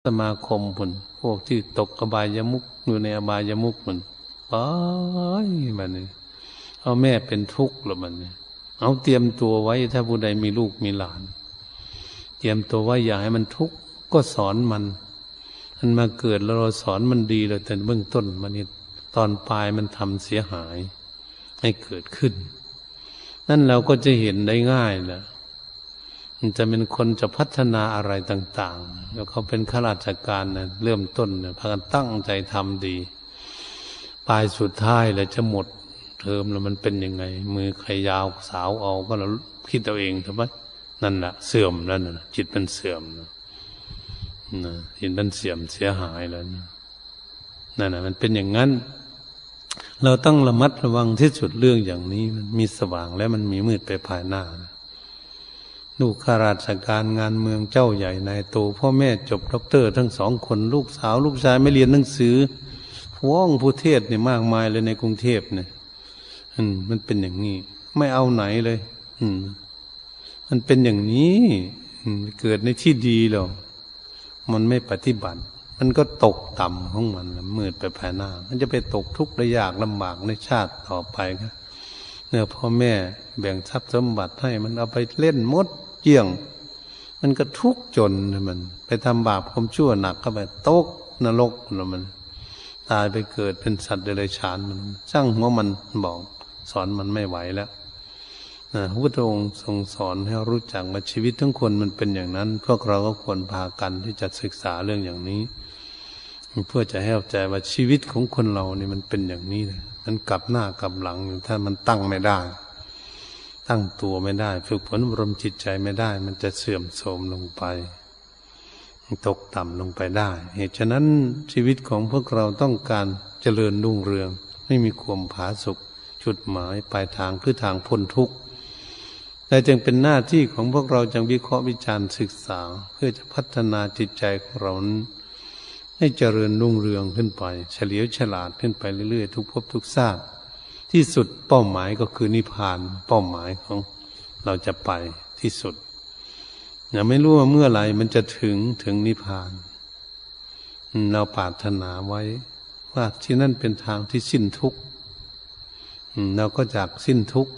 สมาคมพุ่นพวกที่ตกอบายมุขอยู่ในอบายมุขมันไปมันนี่เอาแม่เป็นทุกข์หรือมันนี่เอาเตรียมตัวไว้ถ้าผู้ใดมีลูกมีหลานเตรียมตัวไว้อย่าให้มันทุกข์ก็สอนมันมาเกิดแล้วเราสอนมันดีเลยแต่เบื้องต้นมันนี่ตอนปลายมันทำเสียหายให้เกิดขึ้นนั่นเราก็จะเห็นได้ง่ายแหละมันจะเป็นคนจะพัฒนาอะไรต่างๆแล้วเขาเป็นข้าราชการนะเริ่มต้นนะพากันตั้งใจทำดีปลายสุดท้ายแล้วจะหมดเทอมแล้วมันเป็นยังไงมือใครยาวสาวเอาก็เราคิดเอาเองถูกไหมนั่นแหละเสื่อมแล้วนะจิตมันเสื่อมนะจิตมันเสื่อมเสียหายแล้วนะนั่นแหละมันเป็นอย่างนั้นเราต้องระมัดระวังที่สุดเรื่องอย่างนี้มันมีสว่างแล้วมันมีมืดไปภายหน้านะลูกข้าราชการงานเมืองเจ้าใหญ่นายโตพ่อแม่จบด็อกเตอร์ทั้งสองคนลูกสาวลูกชายไม่เรียนหนังสือพ้องผู้เทศเนี่ยมากมายเลยในกรุงเทพเนี่ยมันเป็นอย่างนี้ไม่เอาไหนเลยมันเป็นอย่างนี้เกิดในที่ดีแล้วมันไม่ปฏิบัติมันก็ตกต่ำของมันมืดไปภายหน้ามันจะไปตกทุกข์ได้ยากลำบากในชาติต่อไปครับเนี่ยพ่อแม่แบ่งทรัพย์สมบัติให้มันเอาไปเล่นมดเกี่ยงมันก็ทุกข์จนมันไปทำบาปความชั่วหนักเข้าไปตกนรกแล้วมันตายไปเกิดเป็นสัตว์เดรัจฉานมันช่างหัวมันบอกสอนมันไม่ไหวแล้วพระพุทธองค์ทรงสอนให้รู้จักว่าชีวิตทั้งคนมันเป็นอย่างนั้นพวกเราก็ควรพากันที่จะศึกษาเรื่องอย่างนี้เพื่อจะให้เข้าใจว่าชีวิตของคนเรานี่มันเป็นอย่างนี้นะมันกลับหน้ากลับหลังถ้ามันตั้งไม่ได้ตั้งตัวไม่ได้ฝึกฝนอบรมจิตใจไม่ได้มันจะเสื่อมโทรมลงไปตกต่ำลงไปได้เหตุฉะนั้นชีวิตของพวกเราต้องการเจริญรุ่งเรืองไม่มีความผาสุกจุดหมายปลายทางคือทางพ้นทุกข์แต่จึงเป็นหน้าที่ของพวกเราจึงวิเคราะห์วิจารณ์ศึกษาเพื่อจะพัฒนาจิตใจของเราให้เจริญรุ่งเรืองขึ้นไปเฉลียวฉลาดขึ้นไปเรื่อยๆทุกภพทุกชาติที่สุดเป้าหมายก็คือนิพพานเป้าหมายของเราจะไปที่สุดอย่าไม่รู้ว่าเมื่อไหร่มันจะถึงนิพพานเราปรารถนาไว้ว่าที่นั่นเป็นทางที่สิ้นทุกข์เราก็จากสิ้นทุกข์